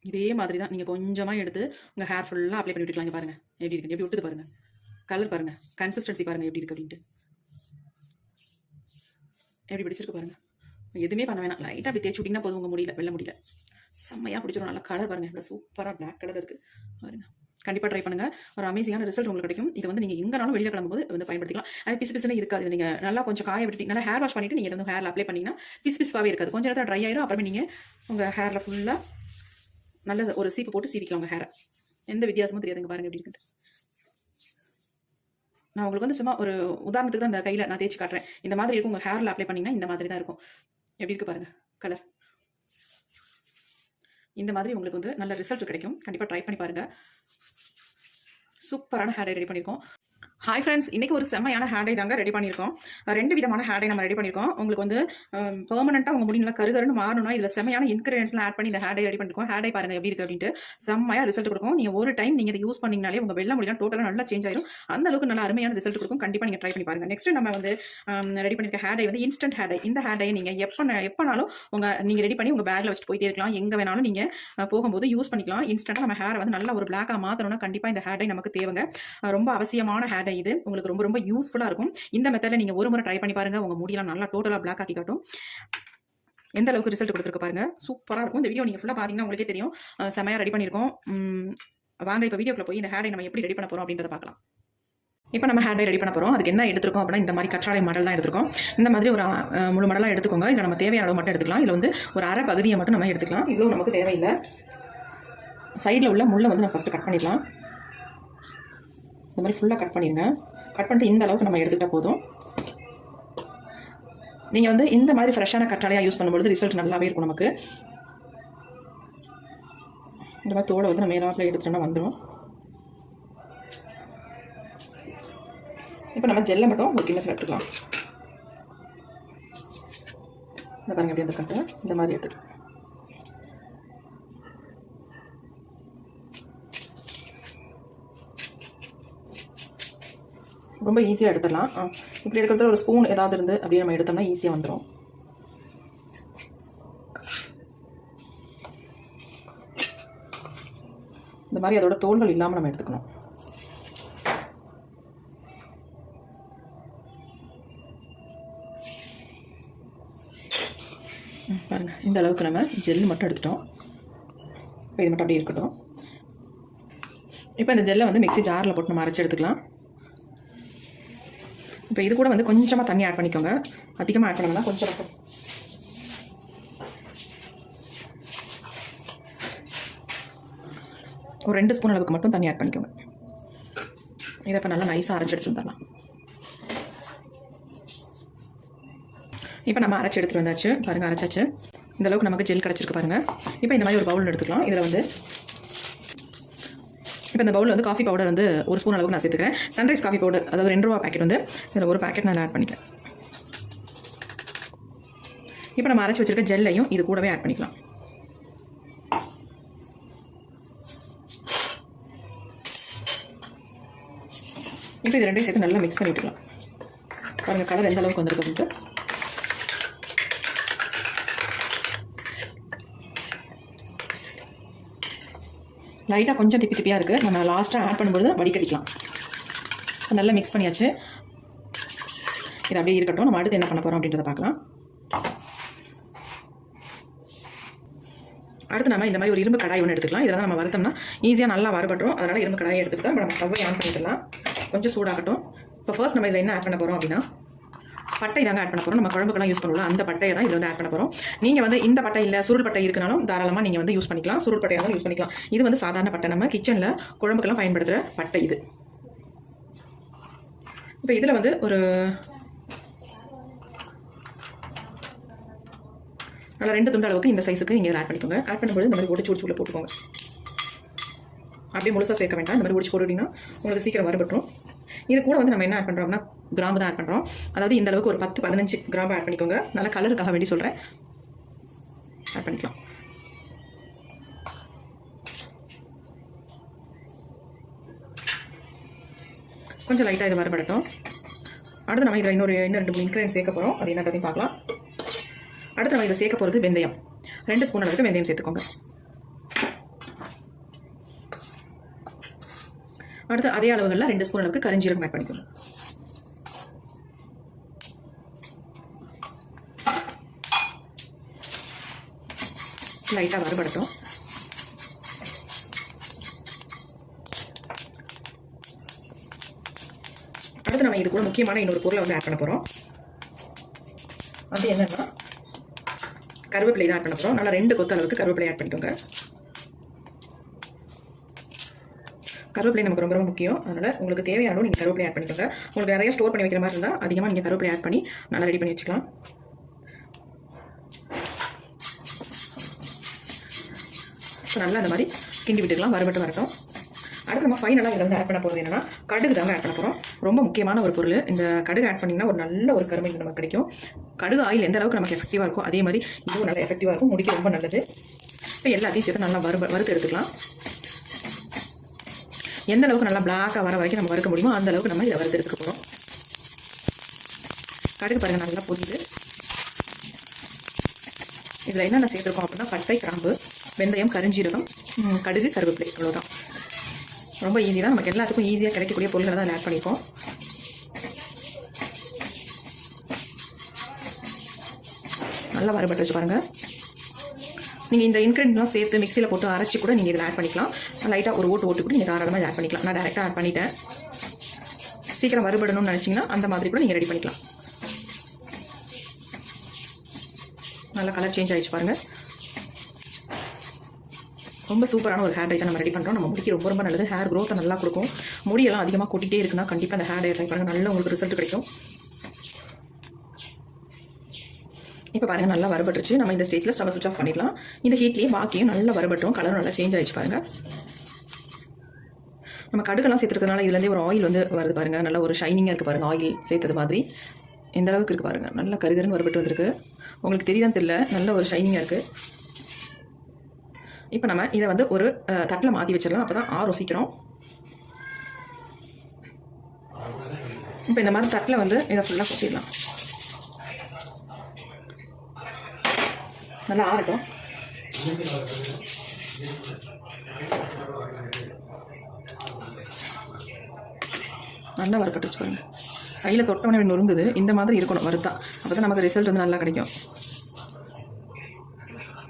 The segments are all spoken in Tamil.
இதே மாதிரி தான் நீங்கள் கொஞ்சமாக எடுத்து உங்கள் ஹேர் ஃபுல்லாக அப்ளை பண்ணி விட்டுக்கலாம். பாருங்கள் எப்படி இருக்குது, எப்படி விட்டுது பாருங்கள். கலர் பாருங்கள், கன்சிஸ்டன்சி பாருங்கள் எப்படி இருக்குது அப்படின்ட்டு. எப்படி பிடிச்சிருக்கு பாருங்கள். எதுவுமே பண்ண வேணாம், லைட்டாக அப்படி தேய்ச்சி விட்டிங்கன்னா போதும். உங்கள் முடியல வெள்ள முடியல செம்மையாக பிடிச்சிடும். நல்லா கலர் பாருங்கள், இவ்வளோ சூப்பராக பிளாக் கலர் இருக்குது பாருங்கள். கண்டிப்பாக ட்ரை பண்ணுங்கள், ஒரு அமேசிங்கான ரிசல்ட் உங்களுக்கு கிடைக்கும். இது வந்து நீங்கள் எங்கேனாலும் வெளியில் கிளம்பும்போது வந்து பயன்படுத்திக்கலாம். அது பிசு பிசுன்னு இருக்காது. இது நீங்கள் நல்லா கொஞ்சம் காய விட்டுட்டு நல்லா ஹேர் வாஷ் பண்ணிவிட்டு நீங்கள் வந்து ஹேரில் அப்ளை பண்ணிங்கன்னா பிசு பிசுவாகவே இருக்காது. கொஞ்சம் நேரத்தில் ட்ரை ஆயிரும். அப்புறமே நீங்கள் உங்கள் ஹேரில் ஃபுல்லாக நல்ல ஒரு சீப்பு போட்டு சீவிக்கலாம் உங்கள் ஹேரை. எந்த வித்தியாசமும் தெரியாதுங்க பாருங்கள் எப்படி இருக்குன்ட்டு. நான் உங்களுக்கு வந்து சும்மா ஒரு உதாரணத்துக்கு தான் இந்த கையில் நான் தேய்ச்சி காட்டுறேன். இந்த மாதிரி இருக்கும். உங்கள் ஹேரில் அப்ளை பண்ணிங்கன்னா இந்த மாதிரி தான் இருக்கும். எப்படி இருக்குது பாருங்கள் கலர். இந்த மாதிரி உங்களுக்கு வந்து நல்ல ரிசல்ட் கிடைக்கும். கண்டிப்பாக ட்ரை பண்ணி பாருங்கள். சூப்பரான ஹேர் டை ரெடி பண்ணியிருக்கோம். ஹாய் ஃப்ரெண்ட்ஸ், இன்றைக்கி ஒரு செம்மையான ஹேர் டை தாங்க ரெடி பண்ணியிருக்கோம். 2 விதமான ஹேர் டை நம்ம ரெடி பண்ணியிருக்கோம். உங்களுக்கு வந்து பெர்மனெண்ட்டாக உங்கள் முடி நல்லா கருகருன்னு மாறணும்னா இதில் செம்மையான இன்கிரியன்ஸ்லாம் ஆட் பண்ணி இந்த ஹேர் டை ரெடி பண்ணியிருக்கோம். ஹேர் டை பாருங்கள் எப்படி இருக்குது அப்படின்ட்டு செம்மையாக ரிசல்ட் கொடுக்கும். நீங்கள் ஒரு டைம் நீங்கள் இதை யூஸ் பண்ணிங்கனாலே உங்கள் வெள்ளை முடியலாம் டோட்டலாக நல்லா சேஞ்ச் ஆயிடும். அந்த அளவுக்கு நல்ல அருமையான ரிசல்ட் கொடுக்கும். கண்டிப்பாக நீங்கள் ட்ரை பண்ணி பாருங்கள். நெக்ஸ்ட் நம்ம வந்து ரெடி பண்ணியிருக்க ஹேர் டை வந்து இன்ஸ்டன்ட் ஹேர் டை. இந்த ஹேர் டையை நீங்கள் எப்போனாலும் நீங்கள் ரெடி பண்ணி உங்கள் பேக்கில் வச்சுட்டு போயிட்டே இருக்கலாம். எங்கே வேணாலும் நீங்கள் போகும்போது யூஸ் பண்ணிக்கலாம். இன்ஸ்டன்ட்டாக நம்ம ஹேரை வந்து நல்லா ஒரு பிளாக்காக மாற்றணும்னா கண்டிப்பாக இந்த ஹேர் டை நமக்கு தேவைங்க. ரொம்ப அவசியமான ஹேர் டை இது. உங்களுக்கு ரொம்ப யூஸ்ஃபுல்லாக இருக்கும். இந்த மெத்தடில் நீங்கள் ஒரு முறை ட்ரை பண்ணி பாருங்கள். உங்கள் முடியெல்லாம் நல்லா டோட்டலாக பிளாக் ஆக்கி காட்டும். எந்த அளவுக்கு ரிசல்ட் கொடுத்துருக்கு பாருங்க. சூப்பராக இருக்கும். இந்த வீடியோ நீங்கள் ஃபுல்லாக பார்த்தீங்கன்னா உங்களுக்கே தெரியும். செமையாக ரெடி பண்ணியிருக்கோம். வாங்க இப்போ வீடியோக்குள்ள போய் இந்த ஹேர் டை நம்ம எப்படி ரெடி பண்ண போகிறோம் அப்படின்றத பார்க்கலாம். இப்போ நம்ம ஹேர் டை ரெடி பண்ண போகிறோம். அதுக்கு என்ன எடுத்துருக்கோம் அப்படின்னா இந்த மாதிரி கற்றாழை மாடல் தான் எடுத்துருக்கோம். இந்த மாதிரி ஒரு முழு மடலாக எடுத்துக்கோங்க. இதில் நம்ம தேவையான அளவு மட்டும் எடுத்துக்கலாம். இதில் வந்து ஒரு அரை பகுதியை மட்டும் நம்ம எடுத்துக்கலாம். இவ்வளோ நமக்கு தேவையில்லை. சைடில் உள்ள முள்ளை வந்து நான் ஃபஸ்ட்டு கட் பண்ணிடலாம். இந்த மாதிரி ஃபுல்லாக கட் பண்ணிடுங்க. கட் பண்ணிட்டு இந்த அளவுக்கு நம்ம எடுத்துக்கிட்டால் போதும். நீங்கள் வந்து இந்த மாதிரி ஃப்ரெஷ்ஷான கற்றாழையாக யூஸ் பண்ணும்போது ரிசல்ட் நல்லாவே இருக்கும். நமக்கு இந்த மாதிரி தோலை வந்து நம்ம மேலாப்பில் எடுத்துட்டோம்னா வந்துடும். இப்போ நம்ம ஜெல்லை மட்டும் ஒரு கிண்ணத்தில் எடுத்துக்கலாம். இந்த பாருங்கள் எப்படி வந்துருக்கட்டு இந்த மாதிரி எடுத்துக்கலாம். ரொம்ப ஈஸியாக எடுத்துடலாம். இப்படி எடுக்கிறதுல ஒரு ஸ்பூன் ஏதாவது இருந்து அப்படியே நம்ம எடுத்தோம்னா ஈஸியாக வந்துடும். இந்த மாதிரி அதோட தோல்கள் இல்லாமல் நம்ம எடுத்துக்கணும். பாருங்கள் இந்த அளவுக்கு நம்ம ஜெல் மட்டும் எடுத்துட்டோம். இப்போ இது மட்டும் அப்படியே இருக்கட்டும். இப்போ இந்த ஜெல்லை வந்து மிக்ஸி ஜாரில் போட்டு நம்ம அரைச்சி எடுத்துக்கலாம். இப்போ இது கூட வந்து கொஞ்சமாக தண்ணி ஆட் பண்ணிக்கோங்க. அதிகமாக ஆட் பண்ணோம்னா கொஞ்சம் மட்டும் ஒரு 2 ஸ்பூன் அளவுக்கு மட்டும் தண்ணி ஆட் பண்ணிக்கோங்க. இதை இப்போ நல்லா நைஸாக அரைச்சி எடுத்து வந்துடலாம். இப்போ நம்ம அரைச்சி எடுத்துகிட்டு வந்தாச்சு. பாருங்கள் அரைச்சாச்சு. இந்த அளவுக்கு நமக்கு ஜெல் கிடச்சிருக்கு பாருங்கள். இப்போ இந்த மாதிரி ஒரு பவுல் எடுத்துக்கலாம். இதில் வந்து இப்போ இந்த பவுலில் வந்து காஃபி பவுடர் வந்து 1 ஸ்பூன் அளவுக்கு நான் சேர்த்துக்கிறேன். சன்ரைஸ் காஃபி பவுடர், அதாவது 2 ரூபா பேக்கெட் வந்து இதில் ஒரு பேக்கெட் நான் ஆட் பண்ணிக்கிறேன். இப்போ நம்ம அரைச்சி வச்சிருக்க ஜெல்லையும் இது கூடவே ஆட் பண்ணிக்கலாம். இப்போ இது ரெண்டையும் சேர்த்து நல்லா மிக்ஸ் பண்ணி விட்டுக்கலாம். பாருங்கள் கலர் எந்த அளவுக்கு வந்திருக்கு அப்படின்ட்டு. லைட்டாக கொஞ்சம் திப்பி திப்பியாக இருக்குது. நம்ம லாஸ்ட்டாக ஆட் பண்ணும்போது வடிகட்டிக்கலாம். நல்லா மிக்ஸ் பண்ணியாச்சு. இது அப்படியே இருக்கட்டும். நம்ம அடுத்து என்ன பண்ண போகிறோம் அப்படின்றத பார்க்கலாம். அடுத்து நம்ம இந்த மாதிரி ஒரு இரும்பு கடாய் ஒன்று எடுத்துக்கலாம். இதில் தான் நம்ம வறுத்தோம்னா ஈஸியாக நல்லா வறுபட்டுரும். அதனால் இரும்பு கடாயை எடுத்துக்கிட்டோம். இப்போ நம்ம ஸ்டவ்வை ஆன் பண்ணிடலாம். கொஞ்சம் சூடாகட்டும். இப்போ ஃபர்ஸ்ட் நம்ம இதில் என்ன ஆட் பண்ண போகிறோம் அப்படின்னா பட்டை தாங்க ஆட் பண்ண போகிறோம். நம்ம குழம்புக்கெல்லாம் யூஸ் பண்ணுவோம். அந்த பட்டையை தான் இதில் வந்து ஆட் பண்ண போகிறோம். நீங்கள் வந்து இந்த பட்டை இல்லை சுருள் பட்டை இருக்குனாலும் தாராளமாக நீங்கள் வந்து யூஸ் பண்ணிக்கலாம். சுருள் பட்டையாக தான் யூஸ் பண்ணிக்கலாம். இது வந்து சாதாரண பட்டை, நம்ம கிச்சனில் குழம்புக்கெல்லாம் பயன்படுத்துகிற பட்டை இது. இப்போ இதில் வந்து ஒரு நல்லா 2 துண்டு அளவுக்கு இந்த சைஸுக்கு நீங்கள் ஆட் பண்ணிக்கோங்க. ஆட் பண்ணும்போது இந்த மாதிரி ஒடிச்சு உள்ள போட்டுக்கோங்க. அப்படியே முழுசாக சேர்க்க வேண்டாம். இந்த மாதிரி ஒடிச்சு போட்டுட்டிங்கன்னா உங்களுக்கு சீக்கிரம் வறுபட்டுரும். இது கூட வந்து நம்ம என்ன ஆட் பண்ணுறோம்னா கிராம்பு தான் ஆட் பண்ணுறோம். அதாவது இந்த அளவுக்கு ஒரு 10-15 கிராம்பு ஆட் பண்ணிக்கோங்க. நல்லா கலருக்காக வேண்டி சொல்கிறேன். ஆட் பண்ணிக்கலாம். கொஞ்சம் லைட்டாக இதை வறுபடட்டும். அடுத்து நம்ம இதில் இன்னும் 2-3 இன்க்ரீடியன்ட் சேர்க்க போகிறோம். அது என்னன்றதையும் பார்க்கலாம். அடுத்து நம்ம இதை சேர்க்க போகிறது வெந்தயம். 2 ஸ்பூன் அளவுக்கு வெந்தயம் சேர்த்துக்கோங்க. அடுத்து அதே அளவுகளில் 2 ஸ்பூன் அளவுக்கு கரிஞ்சீரகம் ஆட் பண்ணிக்கணும். லைட்டாக வறுபடட்டும். அடுத்து நம்ம இது கூட முக்கியமான இன்னொரு பொருளை வந்து ஆட் பண்ண போகிறோம். அது என்னன்னா கருவேப்பிலை தான் ஆட் பண்ண போகிறோம். நல்லா 2 கொத்து அளவுக்கு கருவேப்பிலை ஆட் பண்ணிக்கோங்க. கருவேப்பிலை நமக்கு ரொம்ப ரொம்ப முக்கியம். அதனால் உங்களுக்கு தேவையான அளவு நீங்கள் கருவேப்பிலை ஆட் பண்ணிக்கோங்க. உங்களுக்கு நிறைய ஸ்டோர் பண்ணி வைக்கிற மாதிரி இருந்தால் அதிகமாக நீங்கள் கருவேப்பிலை ஆட் பண்ணி நல்லா ரெடி பண்ணி வச்சுக்கலாம். ஸோ நல்லா அந்த மாதிரி கிண்டி விட்டுக்கலாம், வறுபட்டு வரட்டும். அடுத்து நம்ம ஃபைனலாக இதில் வந்து ஆட் பண்ண போகிறது என்னென்னா கடுகு தாங்க ஆட் பண்ண போகிறோம். ரொம்ப முக்கியமான ஒரு பொருள். இந்த கடுகு ஆட் பண்ணிங்கன்னா ஒரு நல்ல ஒரு கருமை நமக்கு கிடைக்கும். கடுகு ஆயில் எந்த அளவுக்கு நமக்கு எஃபெக்டிவாக இருக்கும் அதே மாதிரி இதுவும் நல்லா எஃபெக்டிவாக இருக்கும், முடிக்க ரொம்ப நல்லது. இப்போ எல்லாத்தையும் சேர்த்து நல்லா வறுத்து எடுத்துக்கலாம். எந்த அளவுக்கு நல்லா பிளாக்காக வர வரைக்கும் நம்ம வறுக்க முடியுமோ அந்த அளவுக்கு நம்ம இதை வறுத்து எடுத்துக்க போகிறோம். கடுகு பாருங்கள் நல்லா பொரியுது. இதில் என்னென்ன சேர்த்துருக்கோம் அப்படின்னா பட்டை, கிராம்பு, வெந்தயம், கரிஞ்சீரகம், கடுகு, கருவேப்பிலை, அவ்வளோதான். ரொம்ப ஈஸி தான். நமக்கு எல்லாத்துக்கும் ஈஸியாக கிடைக்கக்கூடிய பொருட்களை தான் ஆட் பண்ணிப்போம். நல்லா வறுபட்டு வச்சு பாருங்கள். நீங்கள் இந்த இன்க்ரீடியன்ட்லாம் சேர்த்து மிக்சியில் போட்டு அரைச்சி கூட நீங்கள் இதில் ஆட் பண்ணிக்கலாம். லைட்டாக ஒரு ஓட்டு கூட நீங்கள் தாராளமாக ஆட் பண்ணிக்கலாம். நான் டேரெக்டாக ஆட் பண்ணிட்டேன். சீக்கிரம் வறுபடணும்னு நினச்சிங்கன்னா அந்த மாதிரி கூட நீங்கள் ரெடி பண்ணிக்கலாம். நல்லா கலர் சேஞ்ச் ஆகிடுச்சு பாருங்கள். ரொம்ப சூப்பரான ஒரு ஹேர் டை தான் நம்ம ரெடி பண்ணுறோம். நம்ம முடிக்கு ரொம்ப ரொம்ப நல்லது. ஹேர் க்ரோத்தை நல்லா கொடுக்கும். முடியெல்லாம் அதிகமாக கொட்டிகிட்டே இருக்குன்னா கண்டிப்பாக அந்த ஹேர் டை ட்ரை பண்ணுங்கள். நல்ல உங்களுக்கு ரிசல்ட் கிடைக்கும். இப்போ பாருங்கள் நல்லா வறுபட்டுருச்சு. நம்ம இந்த ஸ்டேஜில் ஸ்டவ் சுவிட்ச் ஆஃப் பண்ணிடலாம். இந்த ஹீட்லேயே பாக்கியும் நல்லா வறுபட்டும். கலரும் நல்லா சேஞ்ச் ஆகிடுச்சு பாருங்கள். நம்ம கடுகெல்லாம் சேர்த்துருக்கனால இதுலேருந்தே ஒரு ஆயில் வந்து வருது பாருங்கள். நல்லா ஒரு ஷைனிங்காக இருக்குது பாருங்கள். ஆயில் சேர்த்தது மாதிரி எந்த அளவுக்கு இருக்குது பாருங்கள். நல்லா கருகருன்னு வறுபட்டு வந்திருக்கு. உங்களுக்கு தெரியுதான்னு தெரியல, நல்ல ஒரு ஷைனிங்காக இருக்குது. இப்போ நம்ம இதை வந்து ஒரு தட்டில் மாற்றி வச்சிடலாம். அப்போ தான் ஆறும் சீக்கிரம். இப்போ இந்த மாதிரி தட்டில் வந்து இதை ஃபுல்லாக கொட்டிடலாம். நல்லா ஆறட்டும். நல்லா வறுபட்டுச்சு பாருங்கள். கையில் தொட்டவனே நொறுங்குது. இந்த மாதிரி இருக்கணும் வறுத்தா. அப்போ தான் நமக்கு ரிசல்ட் வந்து நல்லா கிடைக்கும்.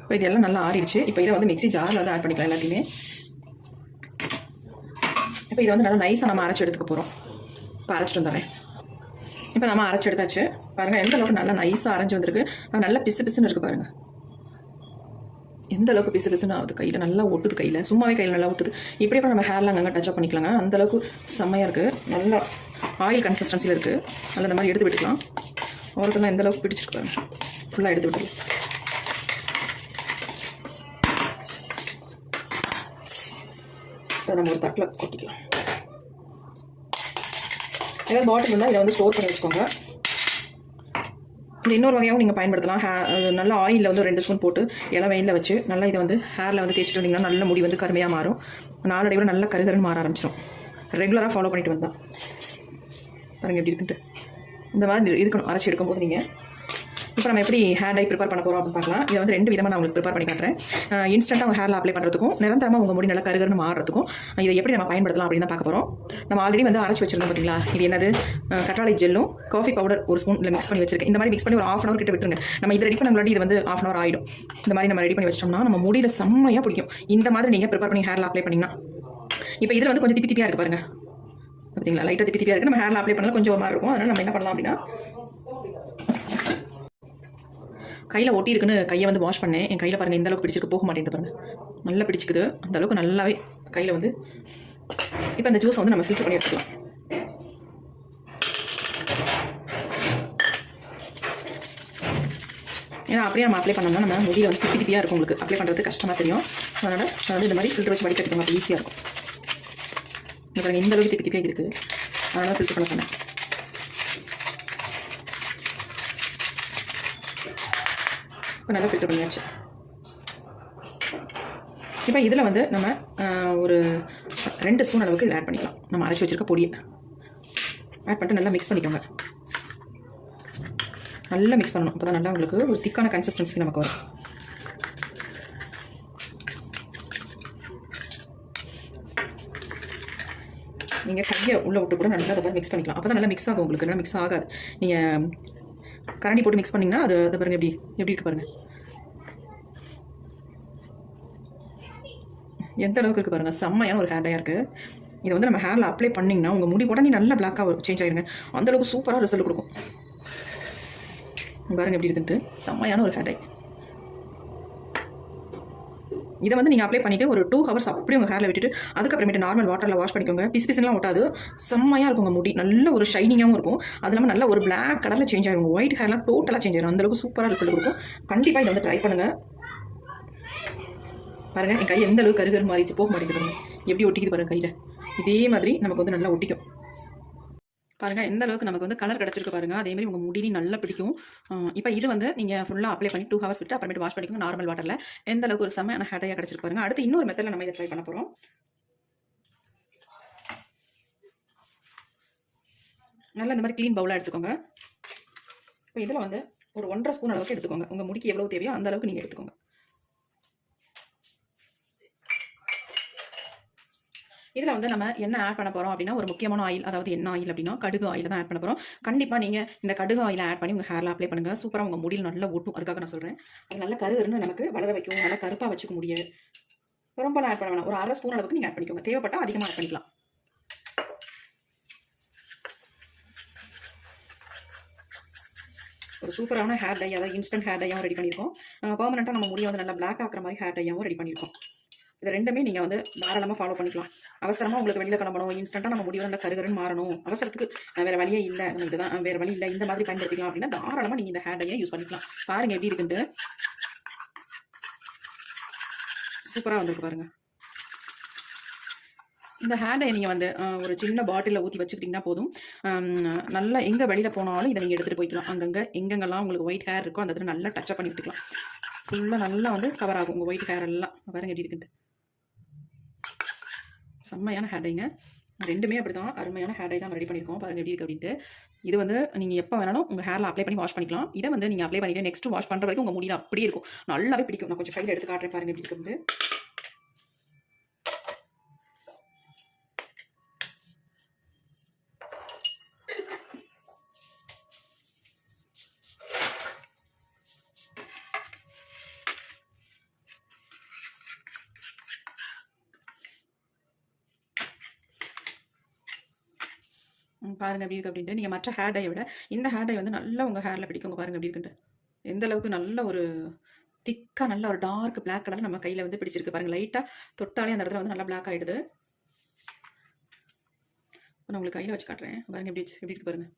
இப்போ இதெல்லாம் நல்லா ஆறிடுச்சு. இப்போ இதை வந்து மிக்ஸி ஜாரில் வந்து ஆட் பண்ணிக்கலாம் எல்லாத்தையுமே. இப்போ இதை வந்து நல்லா நைஸாக நம்ம அரைச்சி எடுத்துக்க போகிறோம். இப்போ அரைச்சிட்டு வந்துடுறேன். இப்போ நம்ம அரைச்சி எடுத்தாச்சு பாருங்கள். எந்த அளவுக்கு நல்லா நைஸாக அரைஞ்சி வந்திருக்கு. அது நல்லா பிசு பிசுன்னு இருக்குது பாருங்கள். எந்த அளவுக்கு பிசு பிசுன்னு ஆகுது. கையில் நல்லா ஒட்டுது. கையில் சும்மாவே கையில் நல்லா ஒட்டுது. இப்படி கூட நம்ம ஹேர்லாம் அங்கங்கே டச்சப் பண்ணிக்கலாங்க. அந்தளவுக்கு செம்மையாக இருக்குது. நல்லா ஆயில் கன்சிஸ்டன்சியில் இருக்குது. நல்லா இந்த மாதிரி எடுத்து விட்டுக்கலாம். ஓரத்தில் எந்த அளவுக்கு பிடிச்சிருக்காங்க ஃபுல்லாக எடுத்து விட்டுக்கலாம். நம்ம ஒரு தட்டில் கொட்டிக்கலாம். ஏதாவது பாட்டில் இருந்தால் இதை வந்து ஸ்டோர் பண்ணி வச்சுக்கோங்க. இது இன்னொரு வகையாகவும் நீங்கள் பயன்படுத்தலாம். நல்லா ஆயிலில் வந்து 2 ஸ்பூன் போட்டு இளம் வெயிலில் வச்சு நல்லா இதை வந்து ஹேரில் வந்து தேய்ச்சிட்டு வந்தீங்கன்னா நல்ல முடி வந்து கருமையாக மாறும். நாளடைவில் நல்ல கருகருன்னு மாற ஆரம்பிச்சிடும். ரெகுலராக ஃபாலோ பண்ணிட்டு வந்தால் பாருங்கள் எப்படி இருக்குன்ட்டு. இந்த மாதிரி இருக்கணும் அரைச்சி எடுக்கும்போது நீங்கள். இப்போ நம்ம எப்படி ஹேர் டை ப்ரிப்பேர் பண்ண போகிறோம் அப்படின்னு பார்க்கலாம். இதை வந்து 2 விதமாக நான் உங்களுக்கு ப்ரிப்பேர் பண்ணி காட்டுறேன். இன்ஸ்டன்ட்டாக உங்கள் ஹேரில் அப்ளை பண்ணுறதுக்கும் நிரந்தரமாக உங்கள் முடி நல்லா கருகருன்னு மாறுறதுக்கும் இதை எப்படி நம்ம பயன்படுத்தலாம் அப்படின்னு தான் பார்க்க போகிறோம். நம்ம ஆல்ரெடி வந்து அரைச்சி வச்சிருந்தோம் பார்த்தீங்களா. இது என்னது கற்றாழை ஜெல்லும் காஃபி பவுடர் 1 ஸ்பூன் மிக்ஸ் பண்ணி வச்சிருக்கேன். இந்த மாதிரி மிக்ஸ் பண்ணி ஒரு 1/2 hour கிட்ட விட்டுருங்க. நம்ம இதை ரெடி பண்ண முன்னாடி இது வந்து 1/2 hour ஆகிடும். இந்த மாதிரி நம்ம ரெடி பண்ணி வச்சிட்டோம்னா நம்ம முடியில் செம்மையாக பிடிக்கும். இந்த மாதிரி நீங்கள் ப்ரிப்பேர் பண்ணி ஹேரில் அப்ளை பண்ணிங்கன்னா. இப்போ இதில் வந்து கொஞ்சம் திப்பி திப்பியாக இருக்குது பாருங்கள். பார்த்தீங்களா, லைட்டாக திப்பி திப்பியாக இருக்குது. நம்ம ஹேரில் அப்ளை பண்ணலாம் கொஞ்சம் ஒரு மாதிரி இருக்கும். அதனால் நம்ம என்ன பண்ணலாம் அப்படின்னா கையில் ஒட்டி இருக்குன்னு கையை வந்து வாஷ் பண்ணேன். என் கையில் பாருங்கள் இந்த அளவுக்கு பிடிச்சிருக்கு, போக மாட்டேங்குது பாருங்கள். நல்லா பிடிச்சிக்குது. அந்த அளவுக்கு நல்லாவே கையில் வந்து. இப்போ இந்த ஜூஸை வந்து நம்ம ஃபில்டர் பண்ணி எடுத்துக்கலாம். ஏன்னா அப்படியே நம்ம அப்ளை பண்ணோம்னா நம்ம முடியில் வந்து திப்பி திப்பியாக இருக்கும். உங்களுக்கு அப்ளை பண்ணுறது கஷ்டமாக தெரியும். அதனால் நான் வந்து இந்த மாதிரி ஃபில்டர் வச்சு வடிகட்டிக்கோங்க. அப்போ ஈஸியாக இருக்கும். பாருங்கள் இந்த அளவுக்கு திப்பி திப்பியாக இருக்குது. அதனால் ஃபில்டர் பண்ண சொன்னேன். இப்போ நல்லா ஃபில்டர் பண்ணியாச்சு. இப்போ இதில் வந்து நம்ம ஒரு 2 ஸ்பூன் அளவுக்கு இதில் ஆட் பண்ணிக்கலாம். நம்ம அரைச்சி வச்சுருக்க பொடியை ஆட் பண்ணிட்டு நல்லா மிக்ஸ் பண்ணிக்கோங்க. நல்லா மிக்ஸ் பண்ணணும். அப்போ தான் நல்லா உங்களுக்கு ஒரு திக்கான கன்சிஸ்டன்சிக்கு நமக்கு வரும். நீங்கள் கையை உள்ளே விட்டு கூட நல்லா அதை மிக்ஸ் பண்ணிக்கலாம். அப்போ தான் நல்லா மிக்ஸ் ஆகும். உங்களுக்கு நல்லா மிக்ஸ் ஆகாது. நீங்கள் கரண்டி போட்டு மிக்ஸ் பண்ணிங்கன்னா அது அதை பாருங்கள் எப்படி இருக்கு பாருங்கள். எந்த அளவுக்கு இருக்குது பாருங்கள். செம்மையான ஒரு ஹேர் டையாக இருக்குது. இதை வந்து நம்ம ஹேரில் அப்ளை பண்ணிங்கன்னா உங்கள் முடி உடனே நல்லா பிளாக்காக சேஞ்ச் ஆகிருங்க. அந்தளவுக்கு சூப்பராக ரிசல்ட் கொடுக்கும். பாருங்கள் எப்படி இருக்குன்ட்டு. செம்மையான ஒரு ஹேர் டை. இதை வந்து நீங்கள் அப்ளை பண்ணிவிட்டு ஒரு 2 ஹவர்ஸ் அப்படியே உங்கள் ஹேரில் விட்டுட்டு அதுக்கப்புறமேட்டு நார்மல் வாட்டரில் வாஷ் பண்ணிக்கோங்க. பிசுலாம் ஒட்டாது. செம்மையாக இருக்கும் உங்கள் முடி. நல்ல ஒரு ஷைனிங்காகவும் இருக்கும். அது இல்லாமல் நல்ல ஒரு பிளாக் கலரில் சேஞ்ச் ஆகிடும். உங்கள் ஒயிட் ஹேர்லாம் டோட்டலாக சேஞ்ச் ஆகிடும். அந்தளவுக்கு சூப்பராக ரிசல்ட் கொடுக்கும். கண்டிப்பாக இதை வந்து ட்ரை பண்ணுங்கள். பாருங்கள் என் கை எந்த அளவுக்கு கருகரு மாறிடுச்சு, போக மாட்டேங்குது. எப்படி ஒட்டிக்குது பாருங்கள் கையில். இதே மாதிரி நமக்கு வந்து நல்லா ஒட்டிக்கும். பாருங்கள் எந்த அளவுக்கு நமக்கு வந்து கலர் கிடச்சிருக்கு பாருங்கள். அதேமாதிரி உங்கள் முடியும் நல்லா பிடிக்கும். இப்போ இது வந்து நீங்கள் ஃபுல்லாக அப்ளை பண்ணி 2 ஹவர்ஸ் விட்டு அப்புறமேட்டு வாஷ் பண்ணிக்கோங்க நார்மல் வாட்டரில். எந்த அளவுக்கு ஒரு செம்மையான ஹேர் டையாக கிடச்சிருக்கு பாருங்கள். அடுத்து இன்னொரு மெத்தடில் நம்ம இதை ட்ரை பண்ண போகிறோம். நல்லா இந்த மாதிரி க்ளீன் பவுலாக எடுத்துக்கோங்க. இப்போ இதில் வந்து ஒரு 1.5 ஸ்பூன் அளவுக்கு எடுத்துக்கோங்க. உங்கள் முடிக்கு எவ்வளோ தேவையோ அந்த அளவுக்கு நீங்கள் எடுத்துக்கோங்க. இதில் வந்து நம்ம என்ன ஆட் பண்ண போகிறோம் அப்படின்னா ஒரு முக்கியமான ஆயில், அதாவது என்ன ஆயில் அப்படின்னா கடுகு ஆயில் தான் ஆட் பண்ண போகிறோம். கண்டிப்பாக நீங்கள் இந்த கடுகு ஆயில் ஆட் பண்ணி உங்கள் ஹேரில் அப்ளை பண்ணுங்கள். சூப்பராக உங்கள் முடியில் நல்லா ஒட்டும். அதுக்காக நான் சொல்கிறேன். அது நல்லா கருகருன்னு நமக்கு வளர வைக்கும். நல்லா கருப்பாக வச்சுக்க முடியாது. ரொம்பலாம் ஆட் பண்ண வேணாம். ஒரு 1/2 ஸ்பூன் அளவுக்கு நீங்கள் ஆட் பண்ணிக்கோங்க. தேவைப்பட்டால் அதிகமாக ஆட் பண்ணிக்கலாம். ஒரு சூப்பரான ஹேர் டை, அதாவது இன்ஸ்டன்ட் ஹேர் டையாகவும் ரெடி பண்ணியிருக்கோம். பெர்மனெண்ட்டாக நம்ம முடியை வந்து நல்லா பிளாக் ஆக்குற மாதிரி ஹேர் டையாகவும் ரெடி பண்ணியிருக்கோம். இது ரெண்டுமே நீங்கள் வந்து தாராளமாக ஃபாலோ பண்ணிக்கலாம். அவசரமாக உங்களுக்கு வெளியில் கிளம்பணும், இன்ஸ்டண்ட்டாக நம்ம முடிவு நல்லா கருகருன்னு மாறணும், அவசரத்துக்கு வேறு வழியே இல்லை, நம்ம இதுதான் வேறு வழி இல்லை, இந்த மாதிரி பயன்படுத்திக்கலாம் அப்படின்னா தாராளமாக நீங்கள் இந்த ஹேர் டையை யூஸ் பண்ணிக்கலாம். பாருங்கள் எப்படி இருக்குன்ட்டு. சூப்பராக வந்துருக்கு பாருங்கள். இந்த ஹேர் டை நீங்கள் வந்து ஒரு சின்ன பாட்டிலில் ஊற்றி வச்சுக்கிட்டிங்கன்னா போதும். நல்லா எங்கே வெளியில் போனாலும் இதை நீங்கள் எடுத்துகிட்டு போய்க்கலாம். அங்கங்கே எங்கெங்கெல்லாம் உங்களுக்கு ஒயிட் ஹேர் இருக்கோ அந்த இடத்துல நல்லா டச்சப் பண்ணி விட்டுக்கலாம். ஃபுல்லாக நல்லா வந்து கவர் ஆகும் உங்கள் ஒயிட் ஹேர் எல்லாம். பாருங்கள் எப்படி இருக்குன்ட்டு. செம்மையான ஹேர் டைங்க. ரெண்டுமே அப்படி தான் அருமையான ஹேர் டை தான் ரெடி பண்ணியிருக்கோம். பாருங்கள் எப்படி இருக்குது அப்படின்ட்டு. இது வந்து நீங்கள் எப்போ வேணாலும் உங்கள் ஹேரில் அப்ளை பண்ணி வாஷ் பண்ணிக்கலாம். இதை வந்து நீங்கள் அப்ளை பண்ணிவிட்டு நெக்ஸ்ட் வாஷ் பண்ணுற வரைக்கும் உங்கள் முடியல அப்படியே இருக்கும். நல்லாவே பிடிக்கும். நான் கொஞ்சம் கையில் எடுத்து காட்டுறேன். பாருங்கள் எப்படி இருக்குது. பாருங்கள் எப்படி இருக்குது அப்படின்ட்டு. நீங்கள் மற்ற ஹேர் டையை விட இந்த ஹேர் டை வந்து நல்லா உங்கள் ஹேரில் பிடிக்கும். பாருங்கள் எப்படி இருக்குன்ட்டு. எந்த அளவுக்கு நல்ல ஒரு திக்காக நல்ல ஒரு டார்க் பிளாக் கலர் நம்ம கையில் வந்து பிடிச்சிருக்கு பாருங்கள். லைட்டாக தொட்டாலே அந்த இடத்துல வந்து நல்லா பிளாக் ஆகிடுது. நான் உங்களுக்கு கையில் வச்சு காட்டுறேன். பாருங்கள் எப்படி இருக்கு பாருங்கள்.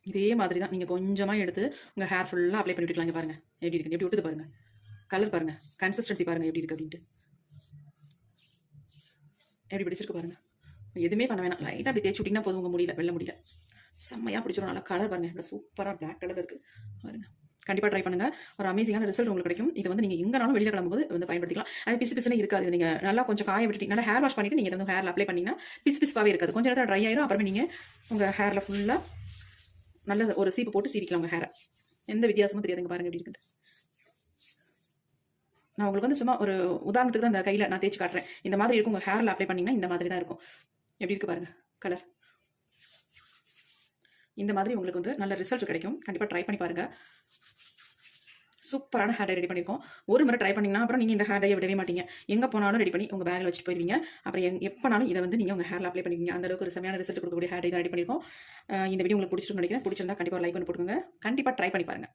இதே மாதிரி தான் நீங்கள் கொஞ்சமாக எடுத்து உங்கள் ஹேர் ஃபுல்லாக அப்ளை பண்ணி விட்டுக்கலாம். பாருங்கள் எப்படி இருக்குது, எப்படி விட்டுது பாருங்கள். கலர் பாருங்கள், கன்சிஸ்டன்சி பாருங்கள் எப்படி இருக்குது அப்படின்ட்டு. எப்படி பிடிச்சிருக்கு பாருங்கள். எதுவுமே பண்ண வேணாம். லைட்டாக அப்படி தேய்ச்சி விட்டிங்கன்னா போதும். உங்கள் முடியல வெள்ள முடியல செம்மையாக பிடிச்சிடும். நல்லா கலர் பாருங்கள். இப்போ சூப்பராக பிளாக் கலர் இருக்குது பாருங்கள். கண்டிப்பாக ட்ரை பண்ணுங்கள். ஒரு அமேசிங்கான ரிசல்ட் உங்களுக்கு கிடைக்கும். இது வந்து நீங்கள் எங்கேனாலும் வெளியில் கிளம்பும்போது வந்து பயன்படுத்திக்கலாம். அது பிசுன்னு இருக்காது. நீங்கள் நல்லா கொஞ்சம் காய விட்டுட்டு நல்லா ஹேர் வாஷ் பண்ணிவிட்டு நீங்கள் வந்து ஹேரில் அப்ளை பண்ணிங்கன்னா பிசுப்பாகவே இருக்காது. கொஞ்சம் நேரத்தில் ட்ரை ஆயிரும். அப்புறமே நீங்கள் உங்கள் ஹேரில் ஃபுல்லாக நல்ல ஒரு சீப்பு போட்டு சீவிக்கலாம் உங்கள் ஹேரை. எந்த வித்தியாசமும் தெரியாதுங்க. பாருங்கள் எப்படி இருக்குன்ட்டு. நான் உங்களுக்கு வந்து சும்மா ஒரு உதாரணத்துக்கு தான் அந்த கையில் நான் தேய்ச்சி காட்டுறேன். இந்த மாதிரி இருக்கும். உங்கள் ஹேரில் அப்ளை பண்ணிங்கன்னா இந்த மாதிரி தான் இருக்கும். எப்படி இருக்குது பாருங்கள் கலர். இந்த மாதிரி உங்களுக்கு வந்து நல்ல ரிசல்ட் கிடைக்கும். கண்டிப்பாக ட்ரை பண்ணி பாருங்கள். சூப்பரான ஹேர் டை ரெடி பண்ணியிருக்கோம். ஒரு முறை ட்ரை பண்ணிங்கன்னா அப்புறம் நீங்கள் இந்த ஹேர் டையை விடவே மாட்டீங்க. எங்கே போனாலும் ரெடி பண்ணி உங்கள் பேக்கில் வச்சுட்டு போயிருவீங்க. அப்புறம் எப்போனாலும் இதை வந்து நீங்கள் உங்கள் ஹேரில் அப்ளை பண்ணுவீங்க. அந்தளவுக்கு ஒரு செமையான ரிசல்ட் கொடுக்கக்கூடிய ஹேர் டை தான் ரெடி பண்ணியிருக்கோம். இந்த வீடியோ உங்களுக்கு பிடிச்சிருக்குன்னு நினைக்கிறேன். பிடிச்சிருந்தா கண்டிப்பாக லைக் பண்ணி போட்டுக்கோங்க. கண்டிப்பாக ட்ரை பண்ணி பாருங்கள்.